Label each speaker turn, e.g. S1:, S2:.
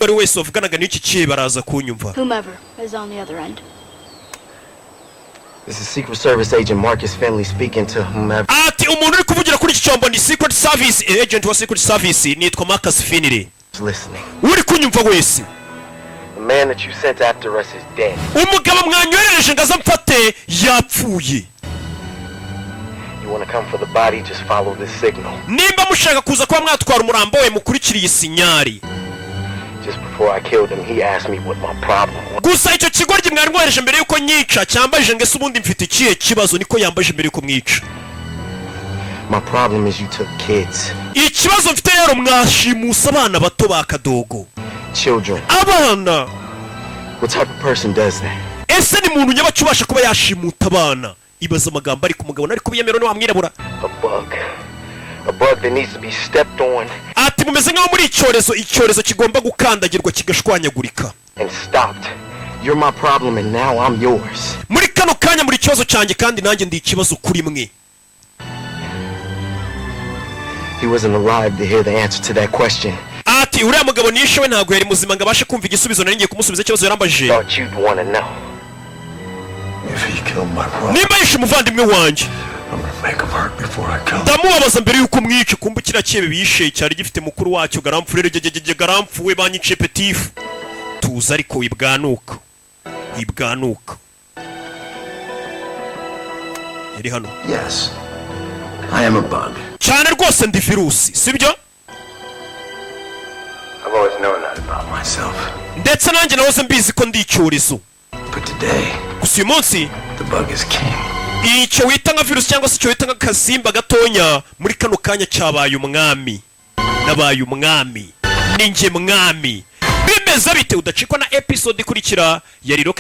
S1: bari wese wavuganaga n'iki kihe baraza kunyumva.
S2: Whomever is on the other end.
S3: This is Secret Service Agent Marcus Finley speaking to whomever.
S1: Ati umuntu uri kuvugira kuri iki cyombo ni Secret Service agent wa Secret Service nitwa Marcus Finley.
S3: Listening.
S1: Uri kunyumva wese.
S3: The man that you sent after us is dead.
S1: Umugabo mwanyohereje ngaza mfate yapfuye.
S3: You want to come for the body, just follow this signal.
S1: Nimba mushaka kuza kwa mwatwara umurambo we mukurikiriye sinyari.
S3: Just before I killed him, he asked me what my problem was.
S1: Gusa icyo kigoryi mwari mwohereje mbere yuko nyica cyambaje ngese ubundi mfite ikihe kibazo niko yambaje mbere yuko mwica.
S3: My problem is you took kids.
S1: Ikibazo mfite rero mwashimusa abana bato ba Kadogo.
S3: Children.
S1: Abana.
S3: What type of person does that?
S1: Ese ni muntu nyabacu ubasha kuba yashimuta abana. Ibaza amagambo ari ku mugabo nari kubiyemera no wamwirabura.
S3: A bug that needs to be stepped on.
S1: Ati mumeze nkaho muri icyorezo kigomba gukandagirwa kigashwanyagurika.
S3: And stopped. You're my problem and now I'm yours.
S1: Muri kano kanya muri kibazo cyanjye kandi nanjye ndi ikibazo kuri mwe.
S3: He wasn't alive to hear the answer to that question.
S1: Ati uriya mugabo nishe we ntago yari muzima ngo abashe kumva igisubizo nari ngiye kumusubiza ikibazo yarambajije.
S3: Thought you'd want to know. If he killed my brother.
S1: Nimba yishe umuvandimwe wanjye.
S3: I'm gonna make him hurt before I kill him.
S1: Ndamubabaza mbere yuko mwica kumba kira cyebe bishe cyari gifite mukuru wacyo garamfurere garamfuwe banyice petifu. Tuza ariko ibwanuka. Yari hano.
S3: Yes. I am a bug.
S1: Cyane rwose ndi virusi, sibyo?
S3: I've always known that about myself.
S1: Ndetse nanjye nahoze mbizi ko ndi icyorezo.
S3: But today,
S1: gusa uyu munsi,
S3: the bug is king.
S1: Icyo wita nka virusi cyangwa se icyo wita nka kasimba gatonya muri kano kanya cyabaye umwami. Nabaye umwami. Ninjye mwami. Bimeze bite udacikwa na episode ikurikira ya Riroke